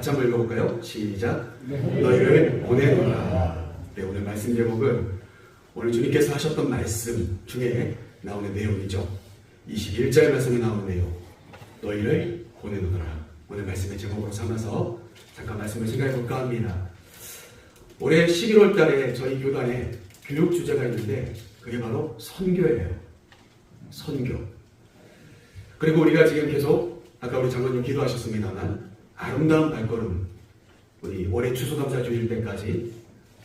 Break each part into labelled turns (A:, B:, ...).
A: 같이 한번 읽어볼까요? 시작. 너희를 보내노라. 네, 오늘 말씀 제목은 오늘 주님께서 하셨던 말씀 중에 나오는 내용이죠. 21절 말씀에 나오는 내용. 너희를 보내노라. 오늘 말씀의 제목으로 삼아서 잠깐 말씀을 생각해 볼까 합니다. 올해 11월 달에 저희 교단에 교육 주제가 있는데 그게 바로 선교예요. 선교. 그리고 우리가 지금 계속 아까 우리 장로님 기도하셨습니다만 아름다운 발걸음, 우리 올해 추수감사 주일 때까지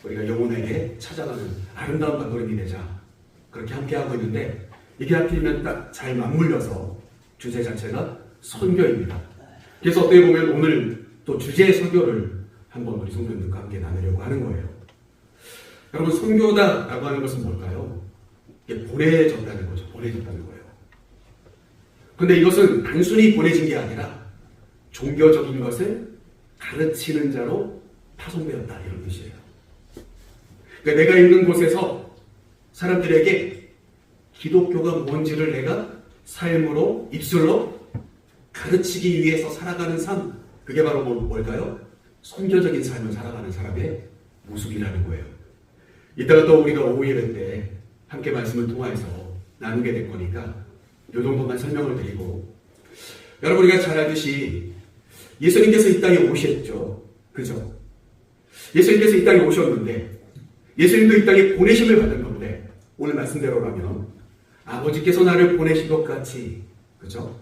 A: 우리가 영혼에게 찾아가는 아름다운 발걸음이 되자 그렇게 함께 하고 있는데 이게 하필이면 딱 잘 맞물려서 주제 자체가 선교입니다. 그래서 어떻게 보면 오늘 또 주제의 선교를 한번 우리 성도님들과 함께 나누려고 하는 거예요. 여러분, 선교다라고 하는 것은 뭘까요? 이게 보내졌다는 거죠. 보내졌다는 거예요. 근데 이것은 단순히 보내진 게 아니라 종교적인 것을 가르치는 자로 파송되었다 이런 뜻이에요. 그러니까 내가 있는 곳에서 사람들에게 기독교가 뭔지를 내가 삶으로, 입술로 가르치기 위해서 살아가는 삶, 그게 바로 뭘까요? 선교적인 삶을 살아가는 사람의 모습이라는 거예요. 이따가 또 우리가 오후 예배 때 함께 말씀을 통하여서 나누게 될 거니까 이 정도만 설명을 드리고, 여러분 우리가 잘 알듯이 예수님께서 이 땅에 오셨죠. 그죠? 예수님께서 이 땅에 오셨는데 예수님도 이 땅에 보내심을 받은 건데 오늘 말씀대로라면 아버지께서 나를 보내신 것 같이, 그죠?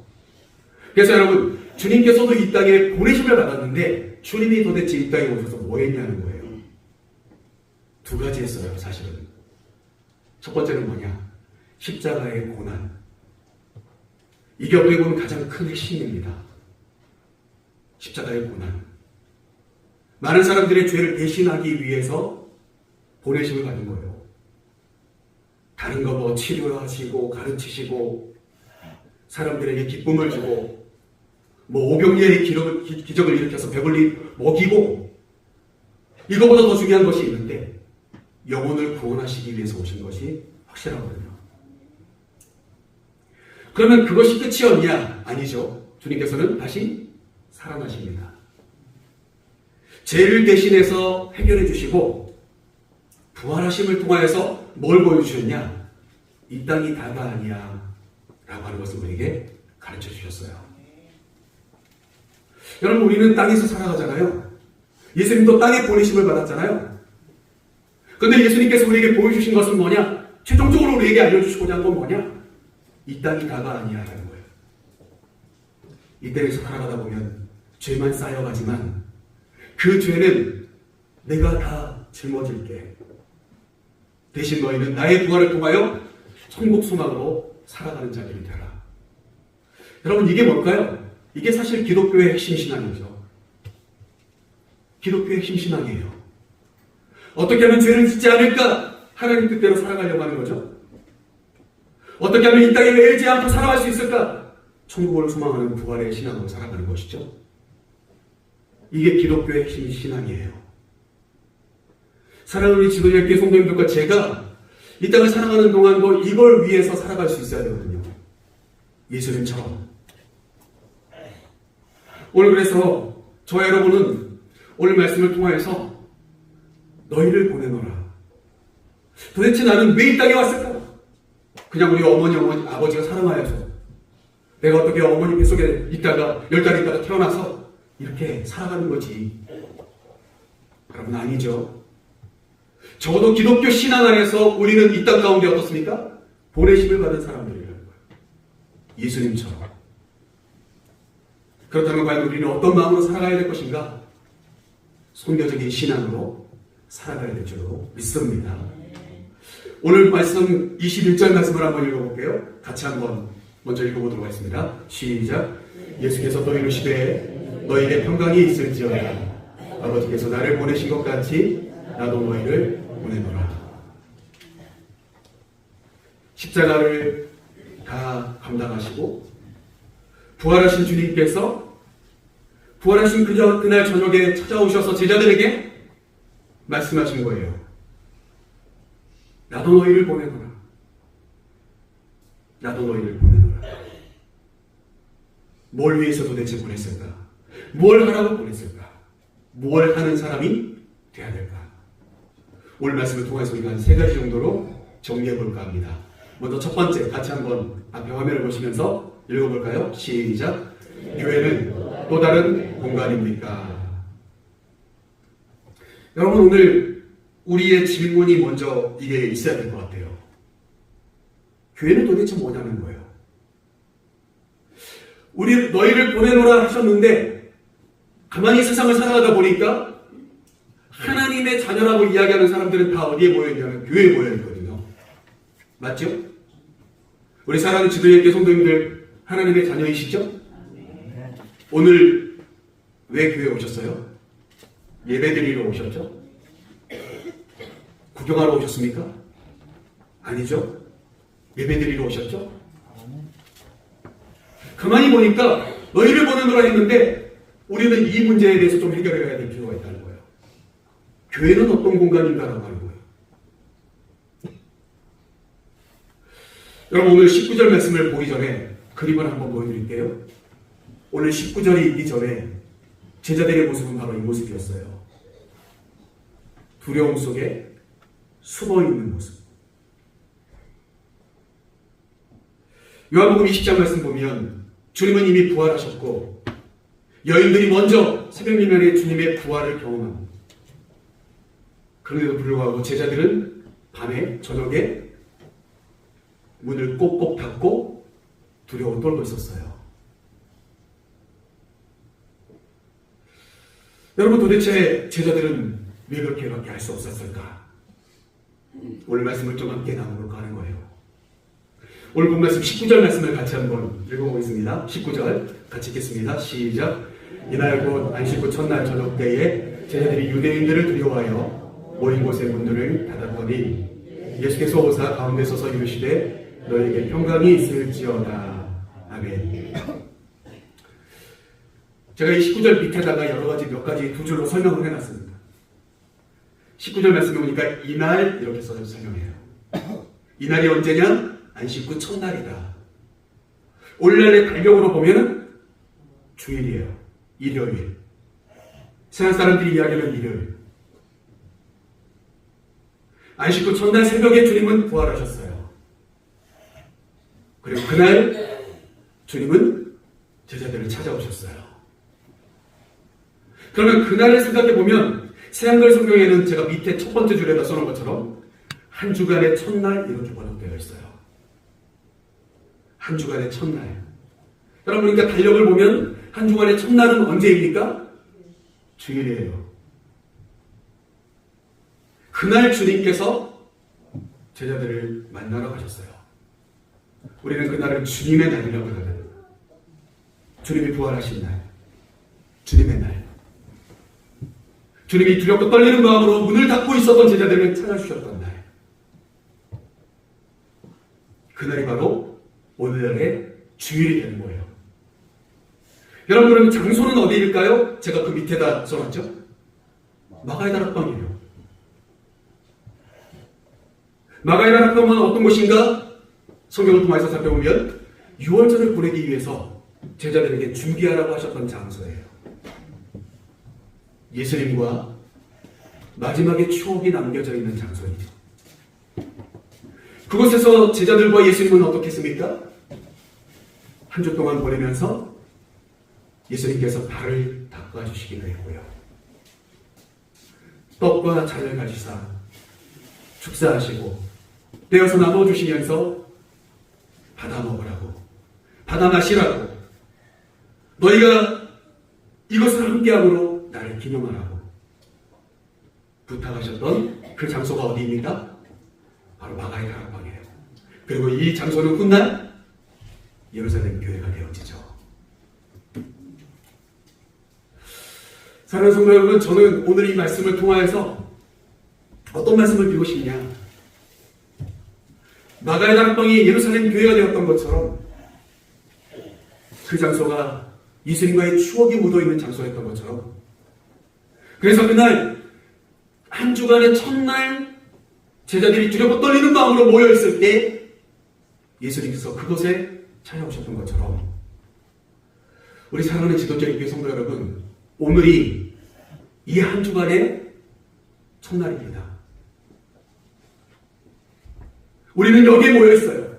A: 그래서 여러분, 주님께서도 이 땅에 보내심을 받았는데 주님이 도대체 이 땅에 오셔서 뭐 했냐는 거예요. 두 가지 했어요, 사실은. 첫 번째는 뭐냐? 십자가의 고난. 이게 어떻게 보면 가장 큰 핵심입니다. 십자가의 고난. 많은 사람들의 죄를 대신하기 위해서 보내심을 받은 거예요. 다른 거 뭐 치료하시고 가르치시고 사람들에게 기쁨을 주고 뭐 오병이어의 기적을 일으켜서 배불리 먹이고, 이거보다 더 중요한 것이 있는데 영혼을 구원하시기 위해서 오신 것이 확실하거든요. 그러면 그것이 끝이었냐? 아니죠. 주님께서는 다시 살아나십니다. 죄를 대신해서 해결해 주시고 부활하심을 통하여서 뭘 보여주셨냐? 이 땅이 다가 아니야 라고 하는 것을 우리에게 가르쳐 주셨어요. 여러분, 우리는 땅에서 살아가잖아요. 예수님도 땅에 보내심을 받았잖아요. 그런데 예수님께서 우리에게 보여주신 것은 뭐냐? 최종적으로 우리에게 알려주시고자 한 건 뭐냐? 이 땅이 다가 아니야 라는 거예요. 이 땅에서 살아가다 보면 죄만 쌓여가지만 그 죄는 내가 다 짊어질게. 대신 너희는 나의 부활을 통하여 천국 소망으로 살아가는 자들이 되라. 여러분, 이게 뭘까요? 이게 사실 기독교의 핵심 신앙이죠. 기독교의 핵심 신앙이에요. 어떻게 하면 죄를 짓지 않을까? 하나님 뜻대로 살아가려고 하는 거죠. 어떻게 하면 이 땅에 매일지 않고 살아갈 수 있을까? 천국을 소망하는 부활의 신앙으로 살아가는 것이죠. 이게 기독교의 핵심 신앙이에요. 사랑하는 우리 지도자께 성도님들과 제가 이 땅을 살아가는 동안도 이걸 위해서 살아갈 수 있어야 되거든요. 예수님처럼. 오늘 그래서 저와 여러분은 오늘 말씀을 통하여서 너희를 보내노라. 도대체 나는 왜 이 땅에 왔을까? 그냥 우리 어머니, 아버지가 사랑하여서 내가 어떻게 어머니 뱃속에 있다가 10달 있다가 태어나서 이렇게 살아가는 거지. 여러분, 아니죠. 적어도 기독교 신앙 안에서 우리는 이 땅 가운데 어떻습니까? 보내심을 받은 사람들이라는 거예요. 예수님처럼. 그렇다면 과연 우리는 어떤 마음으로 살아가야 될 것인가? 선교적인 신앙으로 살아가야 될 줄로 믿습니다. 오늘 말씀 21절 말씀을 한번 읽어볼게요. 같이 한번 먼저 읽어보도록 하겠습니다. 시작. 예수께서 또 이르시되 너희에게 평강이 있을지어다. 아버지께서 나를 보내신 것 같이 나도 너희를 보내노라. 십자가를 다 감당하시고 부활하신 주님께서 부활하신 그날 저녁에 찾아오셔서 제자들에게 말씀하신 거예요. 나도 너희를 보내노라. 나도 너희를 보내노라. 뭘 위해서 도대체 보냈을까? 뭘 하라고 보냈을까? 뭘 하는 사람이 돼야 될까? 오늘 말씀을 통해서 우리가 한 3가지 정도로 정리해 볼까 합니다. 먼저 첫 번째, 같이 한번 앞에 화면을 보시면서 읽어볼까요? 시작. 교회는 또 다른 공간입니까? 여러분, 오늘 우리의 질문이 먼저 이게 있어야 될 것 같아요. 교회는 도대체 뭐냐는 거예요. 너희를 보내노라 하셨는데 가만히 세상을 살아가다 보니까 하나님의 자녀라고 이야기하는 사람들은 다 어디에 모여있냐면 교회에 모여있거든요. 맞죠? 우리 사랑하는 지도교회 성도님들, 하나님의 자녀이시죠? 오늘 왜 교회에 오셨어요? 예배드리러 오셨죠? 구경하러 오셨습니까? 아니죠? 예배드리러 오셨죠? 가만히 보니까 너희를 보내노라 했는데 우리는 이 문제에 대해서 좀 해결해야 될 필요가 있다는 거예요. 교회는 어떤 공간인가라고 하는 거예요. 여러분, 오늘 19절 말씀을 보기 전에 그림을 한번 보여드릴게요. 오늘 19절이 있기 전에 제자들의 모습은 바로 이 모습이었어요. 두려움 속에 숨어있는 모습. 요한복음 20장 말씀 보면 주님은 이미 부활하셨고 여인들이 먼저 새벽 예배에 주님의 부활을 경험합니다. 그런데도 불구하고 제자들은 밤에 저녁에 문을 꼭꼭 닫고 두려워 떨고 있었어요. 여러분, 도대체 제자들은 왜 그렇게밖에 할 수 없었을까? 오늘 말씀을 좀 함께 나눠볼까 하는 거예요. 오늘 본 말씀 19절 말씀을 같이 한번 읽어보겠습니다. 19절 같이 읽겠습니다. 시작. 이날 곧 안식 후 첫날 저녁 때에 제자들이 유대인들을 두려워하여 모인 곳의 문들을 닫았더니 예수께서 오사 가운데 서서 이르시되 너에게 평강이 있을지어다. 아멘. 제가 이 19절 밑에다가 여러 가지 몇 가지 두 줄로 설명을 해놨습니다. 19절 말씀에 보니까 이날 이렇게 써서 설명해요. 이날이 언제냐? 안식 후 첫날이다. 오늘날의 달력으로 보면은 주일이에요. 일요일. 세상 사람들이 이야기하는 일요일. 안식 후 첫날 새벽에 주님은 부활하셨어요. 그리고 그날 주님은 제자들을 찾아오셨어요. 그러면 그날을 생각해 보면 새한글 성경에는 제가 밑에 첫 번째 줄에다 써놓은 것처럼 한 주간의 첫날 이렇게 번역되어 있어요. 한 주간의 첫날. 여러분, 그러니까 달력을 보면 한 주간의 첫날은 언제입니까? 주일이에요. 그날 주님께서 제자들을 만나러 가셨어요. 우리는 그날을 주님의 날이라고 하거든요. 주님이 부활하신 날. 주님의 날. 주님이 두렵고 떨리는 마음으로 문을 닫고 있었던 제자들을 찾아주셨던 날. 그날이 바로 오늘날의 주일이 되는 거예요. 여러분, 그럼 장소는 어디일까요? 제가 그 밑에다 써놨죠? 마가의 다락방이에요. 마가의 다락방은 어떤 곳인가? 성경을 통해서 살펴보면 6월절을 보내기 위해서 제자들에게 준비하라고 하셨던 장소예요. 예수님과 마지막에 추억이 남겨져 있는 장소이죠. 그곳에서 제자들과 예수님은 어떻게 했습니까? 한 주 동안 보내면서 예수님께서 발을 닦아주시기도 했고요. 떡과 잔을 가지사 축사하시고 떼어서 나눠주시면서 받아 먹으라고, 받아 마시라고, 너희가 이것을 함께함으로 나를 기념하라고 부탁하셨던 그 장소가 어디입니까? 바로 마가의 다락방이에요. 그리고 이 장소는 훗날 예루살렘 교회가 되어지죠. 사랑하는 성도 여러분, 저는 오늘 이 말씀을 통하여서 어떤 말씀을 드리고 싶냐? 마가의 다락방이 예루살렘 교회가 되었던 것처럼 그 장소가 예수님과의 추억이 묻어있는 장소였던 것처럼, 그래서 그날 한 주간의 첫날 제자들이 두렵고 떨리는 마음으로 모여있을 때 예수님께서 그곳에 찾아오셨던 것처럼 우리 사랑하는 지도자인 교회 성도 여러분, 오늘이 이 한 주간의 첫날입니다. 우리는 여기에 모여 있어요.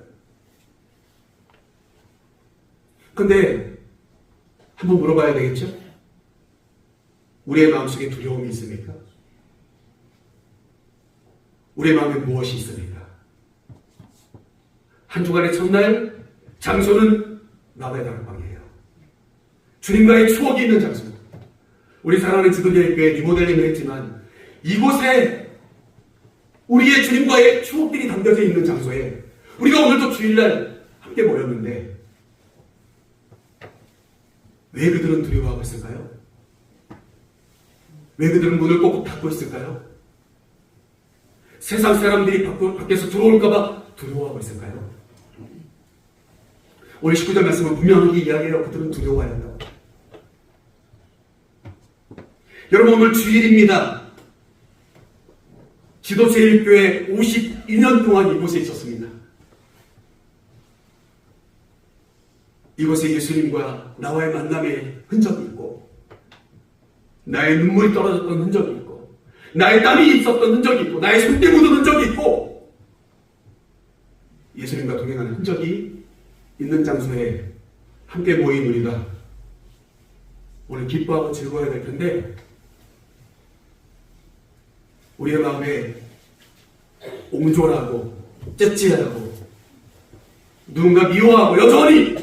A: 근데 한번 물어봐야 되겠죠? 우리의 마음속에 두려움이 있습니까? 우리의 마음에 무엇이 있습니까? 한 주간의 첫날, 장소는 나바의 다락방이에요. 주님과의 추억이 있는 장소. 우리 사랑하는 지도자의 교회 리모델링을 했지만 이곳에 우리의 주님과의 추억들이 담겨져 있는 장소에 우리가 오늘도 주일날 함께 모였는데 왜 그들은 두려워하고 있을까요? 왜 그들은 문을 꼭꼭 닫고 있을까요? 세상 사람들이 밖에서 들어올까봐 두려워하고 있을까요? 오늘 19절 말씀은 분명하게 이야기해요. 그들은 두려워한다고. 여러분, 오늘 주일입니다. 지도제일교회 52년 동안 이곳에 있었습니다. 이곳에 예수님과 나와의 만남의 흔적이 있고, 나의 눈물이 떨어졌던 흔적이 있고, 나의 땀이 있었던 흔적이 있고, 나의 손때 묻은 흔적이 있고, 예수님과 동행하는 흔적이 있는 장소에 함께 모인 우리가 오늘 기뻐하고 즐거워야 될 텐데, 우리의 마음에 옹졸하고 째째하고 누군가 미워하고 여전히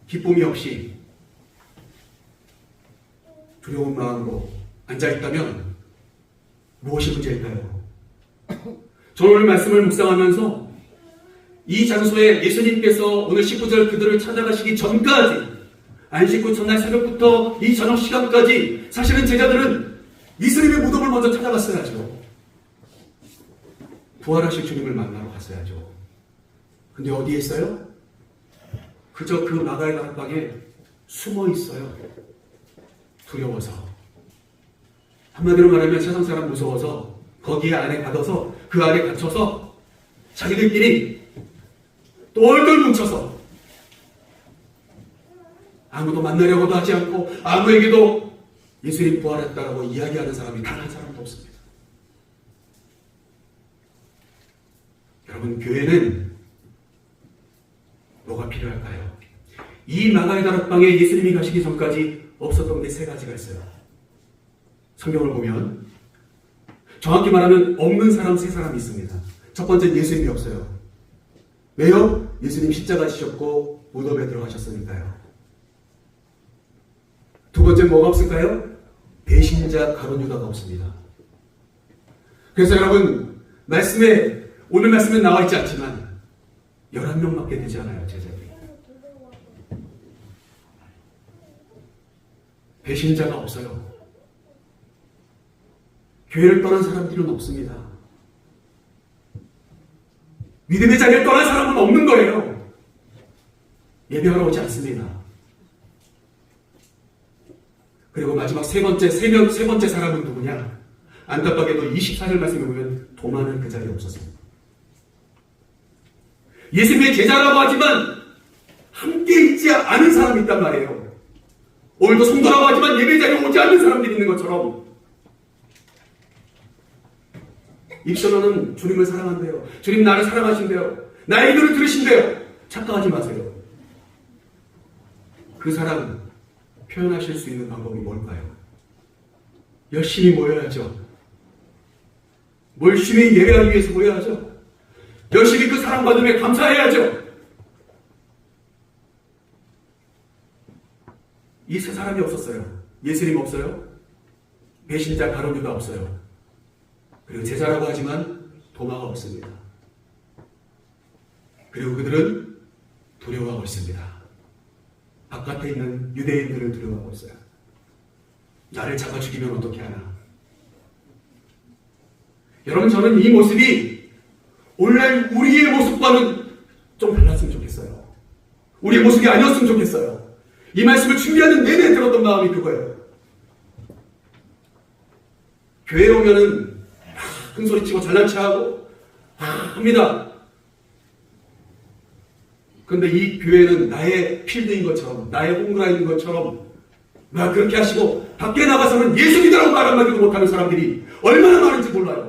A: 기쁨이 없이 두려운 마음으로 앉아있다면 무엇이 문제일까요? 저는 오늘 말씀을 묵상하면서 이 장소에 예수님께서 오늘 19절 그들을 찾아가시기 전까지 안식 후 첫날 새벽부터 이 저녁 시간까지 사실은 제자들은 예수님의 무덤을 먼저 찾아갔어야죠. 부활하실 주님을 만나러 갔어야죠. 근데 어디에 있어요? 그저 그 마가의 다락방에 숨어 있어요. 두려워서. 한마디로 말하면 세상 사람 무서워서 거기에 안에 가둬서 그 안에 갇혀서 자기들끼리 똘똘 뭉쳐서 아무도 만나려고도 하지 않고 아무에게도 예수님 부활했다라고 이야기하는 사람이 단 한 사람도 없습니다. 여러분, 교회는 뭐가 필요할까요? 이 마가의 다락방에 예수님이 가시기 전까지 없었던 게 세 가지가 있어요. 성경을 보면 정확히 말하면 없는 사람 세 사람이 있습니다. 첫 번째는 예수님이 없어요. 왜요? 예수님 십자가 지셨고 무덤에 들어가셨으니까요. 두 번째 뭐가 없을까요? 배신자 가룟 유다가 없습니다. 그래서 여러분, 오늘 말씀에 나와 있지 않지만 11명밖에 되지 않아요, 제자들이. 배신자가 없어요. 교회를 떠난 사람들은 없습니다. 믿음의 자리를 떠난 사람은 없는 거예요. 예배하러 오지 않습니다. 그리고 마지막 세 번째 사람은 누구냐? 안타깝게도 24절 말씀에 보면 도마는 그 자리에 없었습니다. 예수님의 제자라고 하지만 함께 있지 않은 사람이 있단 말이에요. 오늘도 성도라고 하지만 예배 자리에 오지 않는 사람들이 있는 것처럼 입술로는 주님을 사랑한대요. 주님 나를 사랑하신대요. 나의 기도를 들으신대요. 착각하지 마세요. 그 사랑 표현하실 수 있는 방법이 뭘까요? 열심히 모여야죠. 열심히 예배하기 위해서 모여야죠. 열심히 그 사랑받음에 감사해야죠. 이 세 사람이 없었어요. 예수님 없어요. 배신자 가룟 유다 없어요. 그리고 제자라고 하지만 도마가 없습니다. 그리고 그들은 두려워하고 있습니다. 바깥에 있는 유대인들을 두려워하고 있어요. 나를 잡아 죽이면 어떻게 하나. 여러분, 저는 이 모습이 오늘날 우리의 모습과는 좀 달랐으면 좋겠어요. 우리의 모습이 아니었으면 좋겠어요. 이 말씀을 준비하는 내내 들었던 마음이 그거예요. 교회에 오면은 큰 소리치고 잘난 체하고 합니다. 그런데 이 교회는 나의 필드인 것처럼, 나의 홈그라인인 것처럼 나 그렇게 하시고 밖에 나가서는 예수 믿으라고 말 한마디도 못하는 사람들이 얼마나 많은지 몰라요.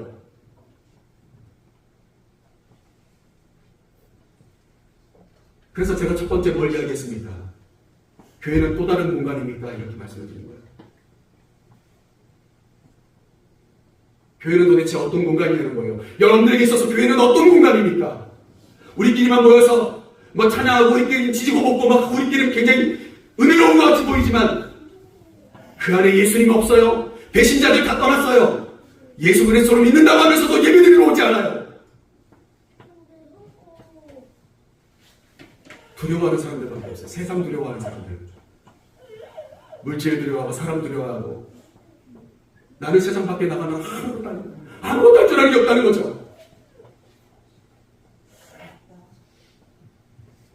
A: 그래서 제가 첫 번째 뭘 이야기했습니까? 교회는 또 다른 공간입니까? 이렇게 말씀을 드린 거예요. 교회는 도대체 어떤 공간이냐는 거예요. 여러분들에게 있어서 교회는 어떤 공간입니까? 우리끼리만 모여서 찬양하고 우리끼리 지지고 볶고 막 우리끼리 굉장히 은혜로운 것 같이 보이지만 그 안에 예수님 없어요. 배신자들 다 떠났어요. 예수 그리스도를 믿는다고 하면서도 예배드리러 오지 않아요. 두려워하는 사람들밖에 없어요. 세상 두려워하는 사람들. 물질 두려워하고 사람 두려워하고 나는 세상 밖에 나가면 아무것도 할 줄 아는 게 없다는 거죠.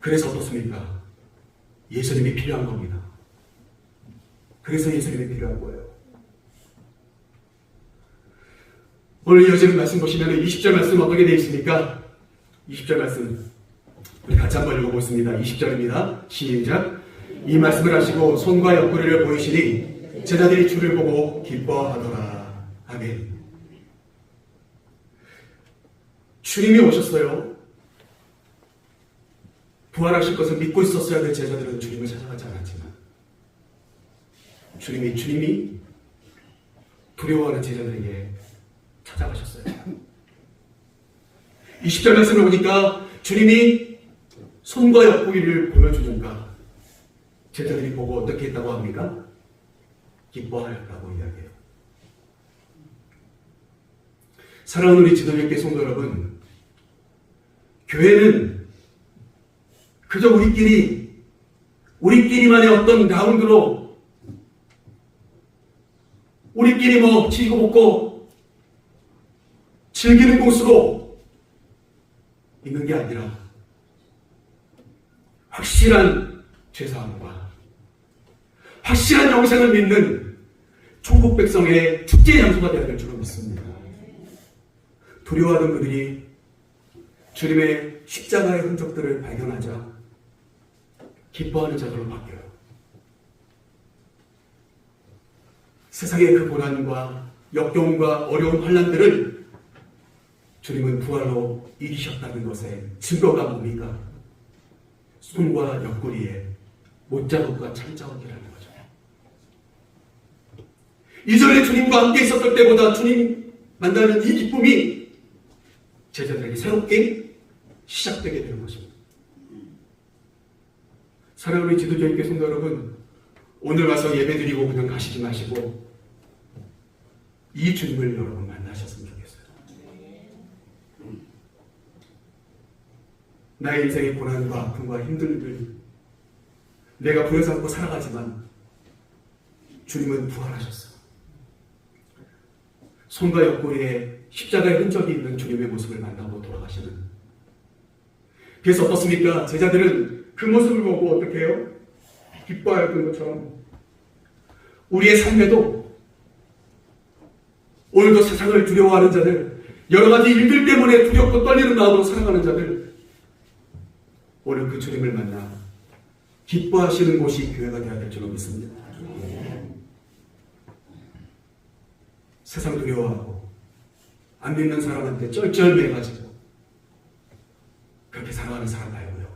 A: 그래서 어떻습니까? 예수님이 필요한 겁니다. 그래서 예수님이 필요한 거예요. 오늘 이어지는 말씀 보시면 20절 말씀 어떻게 되어 있습니까? 20절 말씀 우리 같이 한번 읽어보겠습니다. 20절입니다. 시작. 이 말씀을 하시고 손과 옆구리를 보이시니 제자들이 주를 보고 기뻐하더라. 아멘. 주님이 오셨어요. 부활하실 것을 믿고 있었어야 될 제자들은 주님을 찾아가지 않았지만 주님이 두려워하는 제자들에게 찾아가셨어요. 20절 말씀을 보니까 주님이 손과 옆구리를 보여주니까 제자들이 보고 어떻게 했다고 합니까? 기뻐하였다고 이야기해요. 사랑하는 우리 지도교회 성도 여러분, 교회는 그저 우리끼리만의 어떤 라운드로 우리끼리 지고 볶고 즐기는 곳으로 있는 게 아니라 확실한 죄사함과 확실한 영생을 믿는 천국 백성의 축제 장소가 되어야 될 줄로 믿습니다. 두려워하던 그들이 주님의 십자가의 흔적들을 발견하자 기뻐하는 자들로 바뀌어요. 세상의 그 고난과 역경과 어려운 환난들을 주님은 부활로 이기셨다는 것의 증거가 뭡니까? 손과 옆구리에 못자국과 창자국이라는 거죠. 이전에 주님과 함께 있었을 때보다 주님 만나는 이 기쁨이 제자들에게 새롭게 시작되게 되는 것입니다. 사랑하는 지도자님께 성도 여러분, 오늘 와서 예배드리고 그냥 가시지 마시고 이 주님을 여러분 만나셨으면 좋겠어요. 나의 인생의 고난과 아픔과 힘듦을 내가 부여잡고 살아가지만 주님은 부활하셨어요. 손과 옆구리에 십자가의 흔적이 있는 주님의 모습을 만나고 돌아가시는. 그래서 어떻습니까? 제자들은 그 모습을 보고 어떻게 해요? 기뻐하였던 것처럼 우리의 삶에도 오늘도 세상을 두려워하는 자들, 여러 가지 일들 때문에 두렵고 떨리는 마음으로 살아가는 자들, 오늘 그 주님을 만나 기뻐하시는 곳이 교회가 되어야 될 줄로 믿습니다. 세상 두려워하고 안 믿는 사람한테 쩔쩔매가지고 그렇게 살아가는 사람 말고요.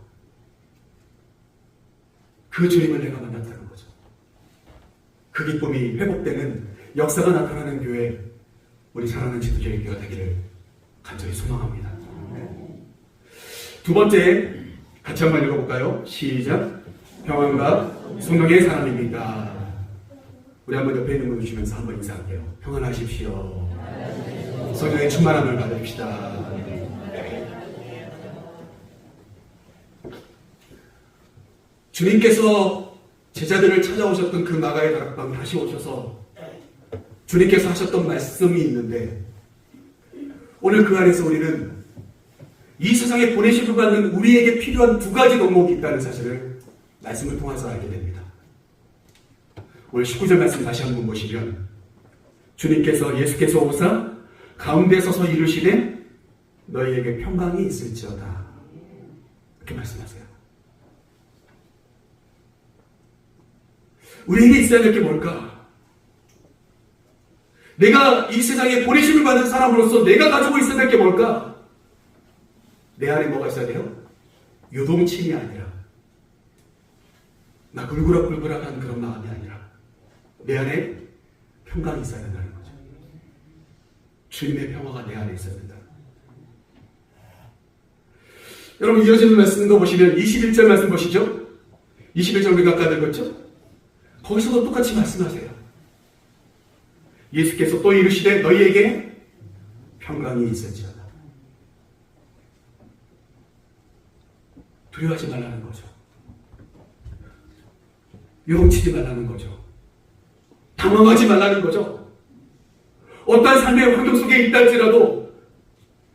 A: 그 주님을 내가 만났다는 거죠. 그 기쁨이 회복되는 역사가 나타나는 교회, 우리 사랑하는 지도자의 교회가 되기를 간절히 소망합니다. 두 번째, 같이 한번 읽어볼까요? 시작. 평안과 성령의 사람입니다. 우리 한번 옆에 있는 분 주시면서 한번 인사할게요. 평안하십시오. 성령의 충만함을 받읍시다. 주님께서 제자들을 찾아오셨던 그 마가의 다락방 다시 오셔서 주님께서 하셨던 말씀이 있는데 오늘 그 안에서 우리는 이 세상에 보내심을 받는 우리에게 필요한 두 가지 덕목이 있다는 사실을 말씀을 통해서 알게 됩니다. 오늘 19절 말씀 다시 한번 보시면 예수께서 오사 가운데 서서 이르시되 너희에게 평강이 있을지어다 이렇게 말씀하세요. 우리에게 있어야 될 게 뭘까? 내가 이 세상에 보내심을 받은 사람으로서 내가 가지고 있어야 될 게 뭘까? 내 안에 뭐가 있어야 돼요? 요동침이 아니라, 나 굴구락굴구락한 그런 마음이 아니라 내 안에 평강이 있어야 된다는 거죠. 주님의 평화가 내 안에 있어야 된다. 여러분, 이어지는 말씀도 보시면 21절 말씀 보시죠. 21절 우리가 아까 읽었죠? 거기서도 똑같이 말씀하세요. 예수께서 또 이르시되 너희에게 평강이 있을지어다. 두려워하지 말라는 거죠. 요동치지 말라는 거죠. 당황하지 말라는 거죠. 어떠한 삶의 환경 속에 있다 할지라도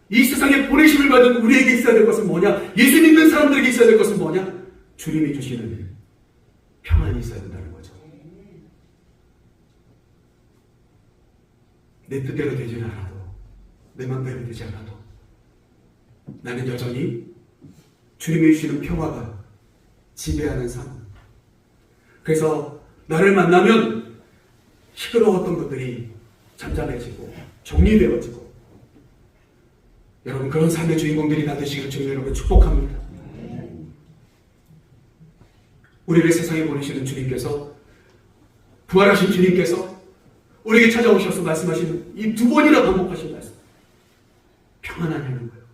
A: 이 세상에 보내심을 받은 우리에게 있어야 될 것은 뭐냐? 예수 믿는 사람들에게 있어야 될 것은 뭐냐? 주님이 주시는 평안이 있어야 된다는 거죠. 내 뜻대로 되지는 않아도, 내 맘대로 되지 않아도 나는 여전히 주님이 주시는 평화가 지배하는 삶. 그래서 나를 만나면 시끄러웠던 것들이 잠잠해지고 정리되어지고, 여러분 그런 삶의 주인공들이 다 되시기를 주님 여러분 축복합니다. 우리를 세상에 보내시는 주님께서, 부활하신 주님께서 우리에게 찾아오셔서 말씀하시는 이 두 번이나 반복하신 말씀, 평안하라는 거예요.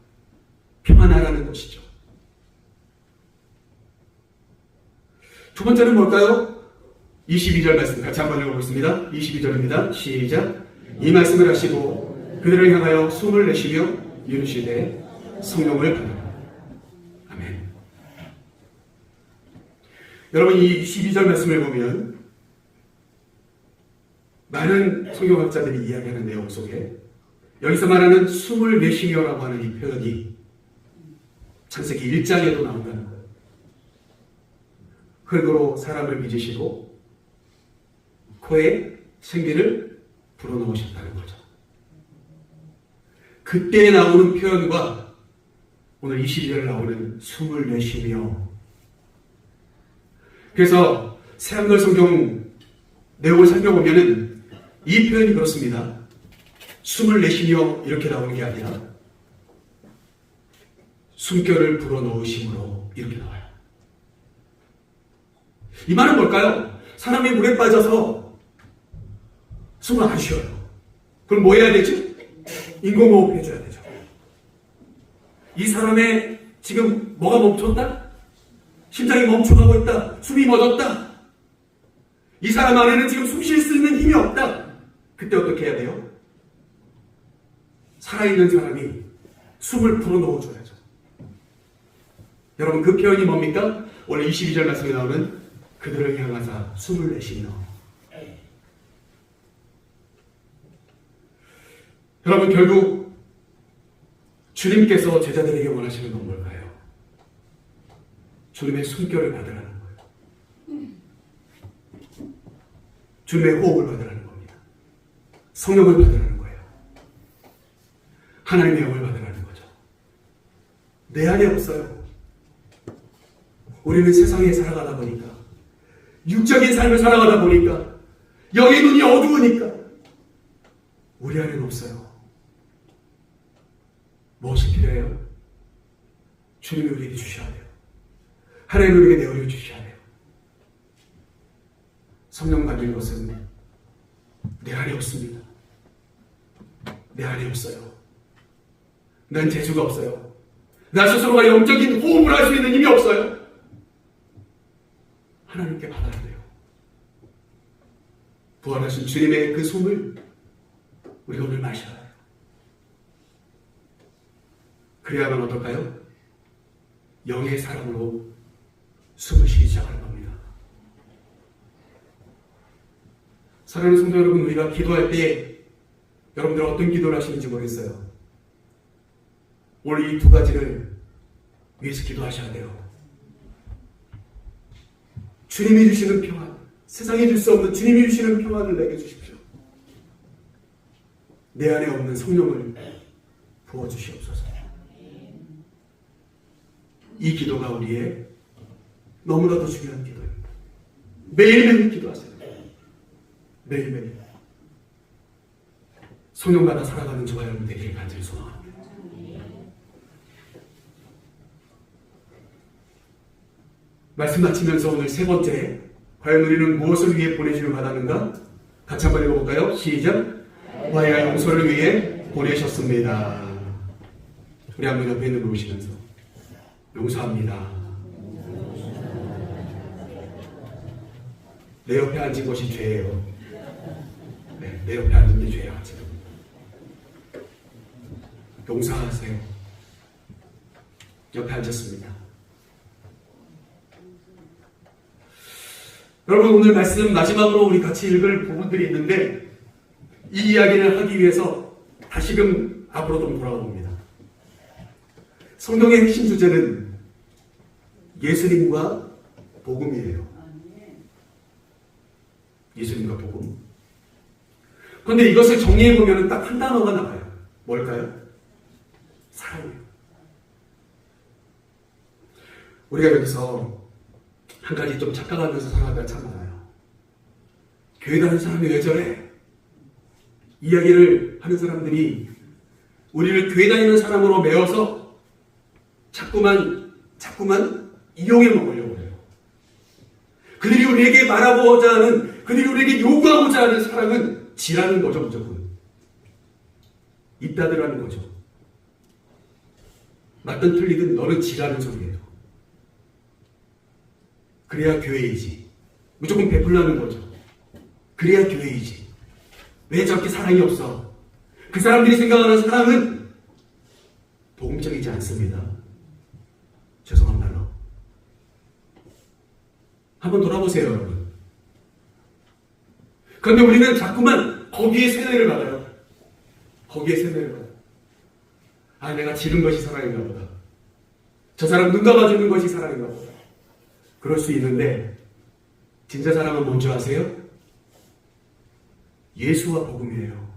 A: 평안하라는 것이죠. 두 번째는 뭘까요? 22절 말씀 같이 한번 읽어보겠습니다. 22절입니다. 시작. 이 말씀을 하시고 그들을 향하여 숨을 내쉬며 이르시되 성령을 받으라. 아멘. 여러분, 이 22절 말씀을 보면 많은 성경학자들이 이야기하는 내용 속에 여기서 말하는 숨을 내쉬며라고 하는 이 표현이 창세기 1장에도 나온다는 거예요. 흙으로 사람을 빚으시고 코에 생기를 불어넣으셨다는 거죠. 그때 나오는 표현과 오늘 22절에 나오는 숨을 내쉬며, 그래서 새한글 성경 내용을 살펴보면은 이 표현이 그렇습니다. 숨을 내쉬며 이렇게 나오는 게 아니라 숨결을 불어넣으심으로 이렇게 나와요. 이 말은 뭘까요? 사람이 물에 빠져서 숨을 안 쉬어요. 그럼 뭐 해야 되지? 인공호흡 해줘야 되죠. 이 사람의 지금 뭐가 멈췄다? 심장이 멈춰가고 있다. 숨이 멎었다. 이 사람 안에는 지금 숨 쉴 수 있는 힘이 없다. 그때 어떻게 해야 돼요? 살아있는 사람이 숨을 불어넣어줘야죠. 여러분, 그 표현이 뭡니까? 오늘 22절 말씀에 나오는 그들을 향하사 숨을 내쉬며. 여러분, 결국 주님께서 제자들에게 원하시는 건 뭘까요? 주님의 숨결을 받으라는 거예요. 주님의 호흡을 받으라는 겁니다. 성령을 받으라는 거예요. 하나님의 영을 받으라는 거죠. 내 안에 없어요. 우리는 세상에 살아가다 보니까, 육적인 삶을 살아가다 보니까, 영의 눈이 어두우니까 우리 안에는 없어요. 무엇이 필요해요? 주님이 우리에게 주셔야 돼요. 하나님이 우리에게 내어려 주셔야 돼요. 성령 받는 것은 내 안에 없습니다. 내 안에 없어요. 난 재주가 없어요. 나 스스로가 영적인 호흡을 할 수 있는 힘이 없어요. 하나님께 받아야 돼요. 부활하신 주님의 그 숨을 우리가 오늘 마셔야 해요. 그래야만 어떨까요? 영의 사랑으로 숨을 쉬기 시작하는 겁니다. 사랑하는 성도 여러분, 우리가 기도할 때 여러분들 어떤 기도를 하시는지 모르겠어요. 오늘 이 두 가지를 위해서 기도하셔야 돼요. 주님이 주시는 평안, 세상에 줄 수 없는 주님이 주시는 평안을 내게 주십시오. 내 안에 없는 성령을 부어주시옵소서. 이 기도가 우리의 너무나도 중요한 기도입니다. 매일매일 기도하세요. 매일매일. 성령받아 살아가는 저와 여러분 되기를 간절히 소망합니다. 말씀 마치면서 오늘 세 번째, 과연 우리는 무엇을 위해 보내심을 받았는가? 같이 한번 읽어볼까요? 시작. 화해와 용서를 위해 보내셨습니다. 우리 한번 옆에 있는 분 보시면서 용서합니다. 내 옆에 앉은 것이 죄예요. 네, 내 옆에 앉은 게 죄야 지금. 용서하세요. 옆에 앉았습니다. 여러분, 오늘 말씀 마지막으로 우리 같이 읽을 부분들이 있는데 이 이야기를 하기 위해서 다시금 앞으로 좀 돌아가 봅니다. 성경의 핵심 주제는 예수님과 복음이에요. 예수님과 복음. 그런데 이것을 정리해보면 딱 한 단어가 나와요. 뭘까요? 사랑이에요. 우리가 여기서 한 가지 좀 착각하면서 살아가다 참 많아요. 교회 다니는 사람이 왜 저래? 이야기를 하는 사람들이 우리를 교회 다니는 사람으로 메워서 자꾸만 이용해 먹으려고 해요. 그들이 우리에게 말하고자 하는, 그들이 우리에게 요구하고자 하는 사랑은 지라는 거죠, 무조건. 입다들하는 거죠. 맞든 틀리든 너는 지라는 소리예요. 그래야 교회이지. 무조건 베풀라는 거죠. 그래야 교회이지. 왜 저렇게 사랑이 없어? 그 사람들이 생각하는 사랑은 복음적이지 않습니다. 죄송한 말로. 한번 돌아보세요, 여러분. 그런데 우리는 자꾸만 거기에 세뇌를 받아요. 거기에 세뇌를 받아요. 아, 내가 지른 것이 사랑인가 보다. 저 사람 눈 감아주는 것이 사랑인가 보다. 그럴 수 있는데 진짜 사랑은 뭔지 아세요? 예수와 복음이에요.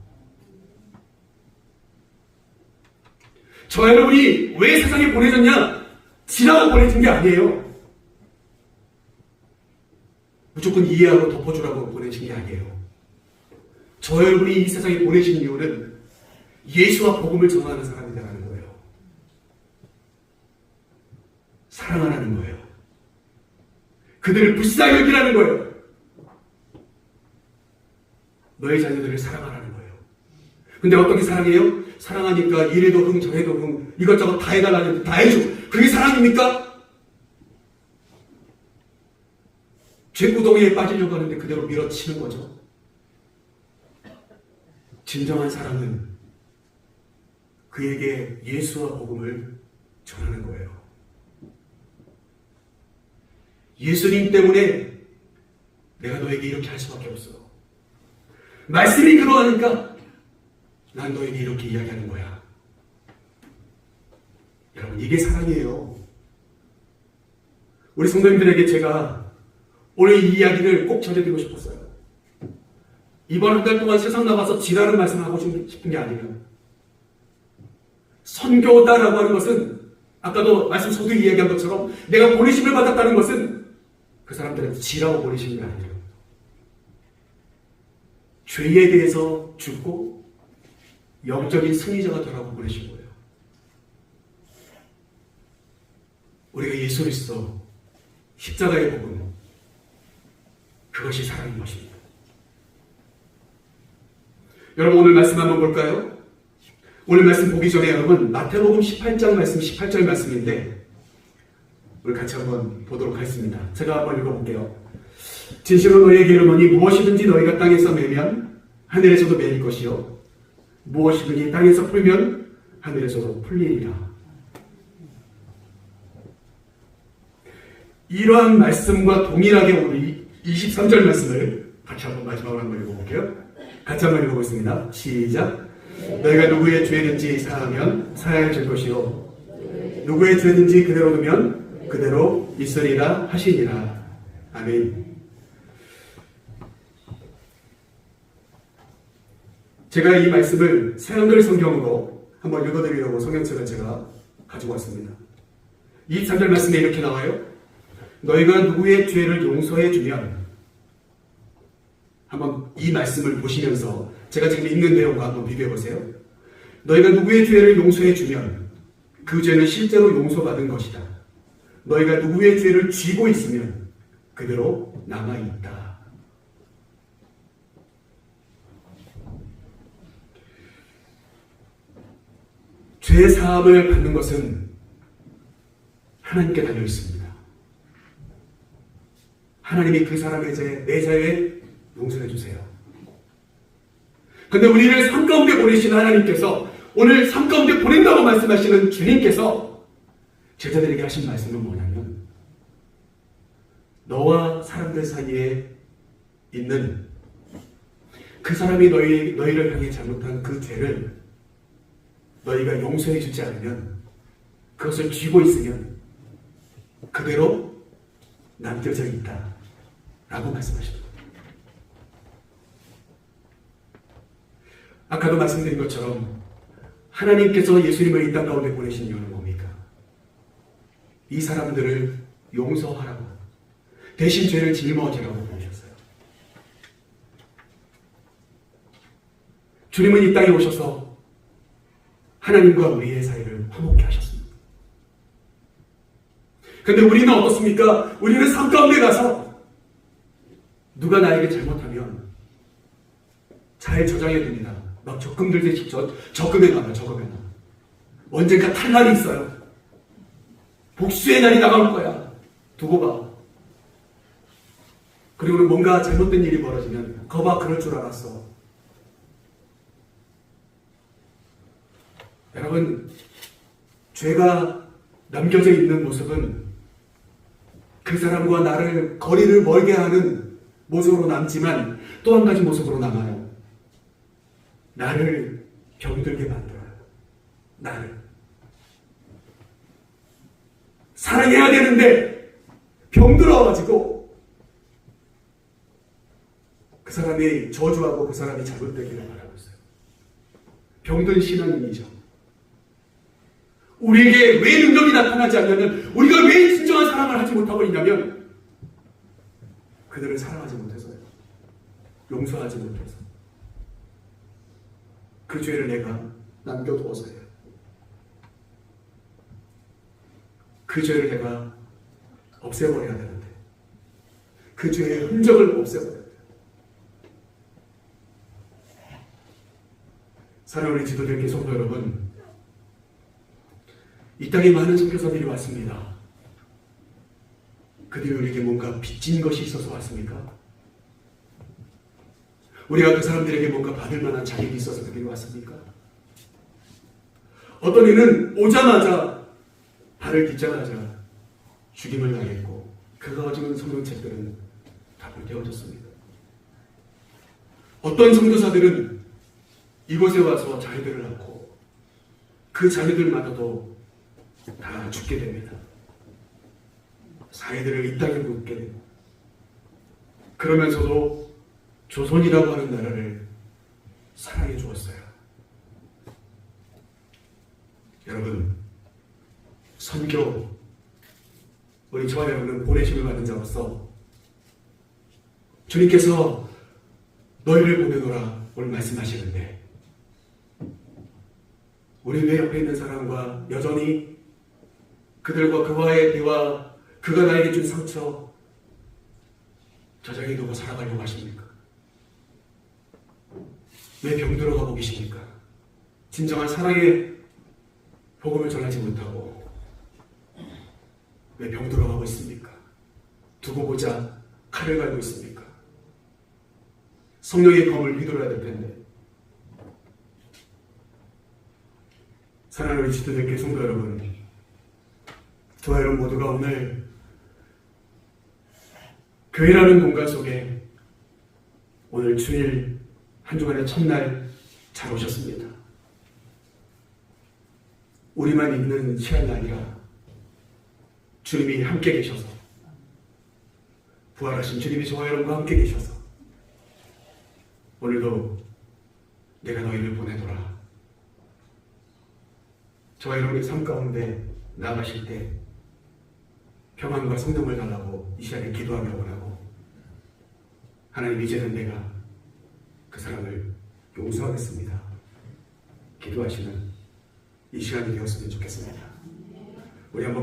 A: 저 여러분이 왜 세상에 보내졌냐? 지라고 보내진 게 아니에요. 무조건 이해하고 덮어주라고 보내신 게 아니에요. 저 여러분이 이 세상에 보내신 이유는 예수와 복음을 전하는 사람이라는 거예요. 사랑하라는 거예요. 그들을 불쌍히 여기라는 거예요. 너의 자녀들을 사랑하라는 거예요. 근데 어떻게 사랑해요? 사랑하니까 이래도 흥 저래도 흥 이것저것 다 해달라는데 다 해줘. 그게 사랑입니까? 죄구덩이에 빠지려고 하는데 그대로 밀어치는 거죠. 진정한 사랑은 그에게 예수와 복음을 전하는 거예요. 예수님 때문에 내가 너에게 이렇게 할 수밖에 없어. 말씀이 그러하니까 난 너에게 이렇게 이야기하는 거야. 여러분, 이게 사랑이에요. 우리 성도님들에게 제가 오늘 이 이야기를 꼭 전해드리고 싶었어요. 이번 한 달 동안 세상 나가서 지라는 말씀을 하고 싶은 게 아니에요. 선교다라고 하는 것은 아까도 말씀 소득 이야기한 것처럼 내가 보내심을 받았다는 것은 그 사람들한테 지라고 보내신 게 아니에요. 죄에 대해서 죽고 영적인 승리자가 되라고 보내신 거예요. 우리가 예수 그리스도 십자가의 복음, 그것이 사랑인 것입니다. 여러분, 오늘 말씀 한번 볼까요? 오늘 말씀 보기 전에 여러분 마태복음 18장 말씀 18절 말씀인데 우리 같이 한번 보도록 하겠습니다. 제가 한번 읽어볼게요. 진실로 너희에게 이르노니 무엇이든지 너희가 땅에서 매면 하늘에서도 매일 것이요 무엇이든지 땅에서 풀면 하늘에서도 풀리리라. 이러한 말씀과 동일하게 우리 23절 말씀을 같이 한번 마지막으로 한번 읽어볼게요. 같이 한번 읽어보겠습니다. 시작. 너희가 누구의 죄든지 사하면 사하여 줄 것이요 누구의 죄든지 그대로 두면 그대로 있으리라 하시니라. 아멘. 제가 이 말씀을 새한글 성경으로 한번 읽어드리려고 성경책을 제가 가지고 왔습니다. 23절 말씀에 이렇게 나와요. 너희가 누구의 죄를 용서해 주면 한번 이 말씀을 보시면서 제가 지금 읽는 내용과 한번 비교해 보세요. 너희가 누구의 죄를 용서해 주면 그 죄는 실제로 용서받은 것이다. 너희가 누구의 죄를 쥐고 있으면 그대로 남아있다. 죄 사함을 받는 것은 하나님께 달려 있습니다. 하나님이 그 사람의 죄, 내 죄에 용서해 주세요. 그런데 우리를 삶 가운데 보내시는 하나님께서, 오늘 삶 가운데 보낸다고 말씀하시는 주님께서 제자들에게 하신 말씀은 뭐냐면, 너와 사람들 사이에 있는 그 사람이 너희를 향해 잘못한 그 죄를 너희가 용서해 주지 않으면, 그것을 쥐고 있으면 그대로 남겨져 있다 라고 말씀하십니다. 아까도 말씀드린 것처럼 하나님께서 예수님을 이 땅 가운데 보내신 이유는 뭡니까? 이 사람들을 용서하라고, 대신 죄를 짊어지라고 보내셨어요. 주님은 이 땅에 오셔서 하나님과 우리의 사이를 화목케 하셨습니다. 그런데 우리는 어떻습니까? 우리는 삶 가운데 가서 누가 나에게 잘못하면 잘 저장해 둡니다. 막 적금 들듯이 적금에 놔요. 적금에 놔. 언젠가 탈날이 있어요. 복수의 날이 나갈 거야. 두고 봐. 그리고는 뭔가 잘못된 일이 벌어지면 거봐, 그럴 줄 알았어. 여러분, 죄가 남겨져 있는 모습은 그 사람과 나를 거리를 멀게 하는 모습으로 남지만 또 한 가지 모습으로 남아요. 나를 병들게 만들어요. 나를. 사랑해야 되는데 병들어가지고 그 사람이 저주하고 그 사람이 잘못되기를 바라고 있어요. 병든 신앙인이죠. 우리에게 왜 능력이 나타나지 않냐면, 우리가 왜 진정한 사랑을 하지 못하고 있냐면 그들을 사랑하지 못해서요. 용서하지 못해서. 그 죄를 내가 남겨두어서요. 그 죄를 내가 없애버려야 되는데, 그 죄의 흔적을 없애버려야 돼요. 사랑하는 우리 지도자께 성도 여러분, 이 땅에 많은 선교사들이 왔습니다. 그들이 우리에게 뭔가 빚진 것이 있어서 왔습니까? 우리가 그 사람들에게 뭔가 받을 만한 자격이 있어서 그들이 왔습니까? 어떤 이는 오자마자 발을 딛자마자 죽임을 당했고, 그가 가지고 성경책들은 다 불태워졌습니다. 어떤 선교사들은 이곳에 와서 자녀들을 낳고 그 자녀들마저도 다 죽게 됩니다. 사회들을 이 땅에 묻게 됩니다. 그러면서도 조선이라고 하는 나라를 사랑해 주었어요. 여러분, 선교, 우리 저와 여러분은 보내심을 받은 자로서 주님께서 너희를 보내노라 오늘 말씀하시는데, 우리 내 옆에 있는 사람과 여전히 그들과 그와의 대화, 그가 나에게 준 상처 저장해 두고 살아가려고 하십니까? 왜 병들어 가고 계십니까? 진정한 사랑의 복음을 전하지 못하고 왜 병들어 가고 있습니까? 두고 보자 칼을 갈고 있습니까? 성령의 검을 휘둘러야 될 텐데. 사랑하는 우리 지도자께 성도 여러분, 저와 여러분 모두가 오늘 교회라는 공간 속에 오늘 주일 한 주간의 첫날 잘 오셨습니다. 우리만 있는 시간이 아니라 주님이 함께 계셔서, 부활하신 주님이 저와 여러분과 함께 계셔서 오늘도 내가 너희를 보내노라, 저와 여러분의 삶 가운데 나아가실 때 평안과 성령을 달라고 이 시간에 기도하며 원하고, 하나님, 이제는 내가 그 사람을 용서하겠습니다. 기도하시는 이 시간이 되었으면 좋겠습니다. 우리 한번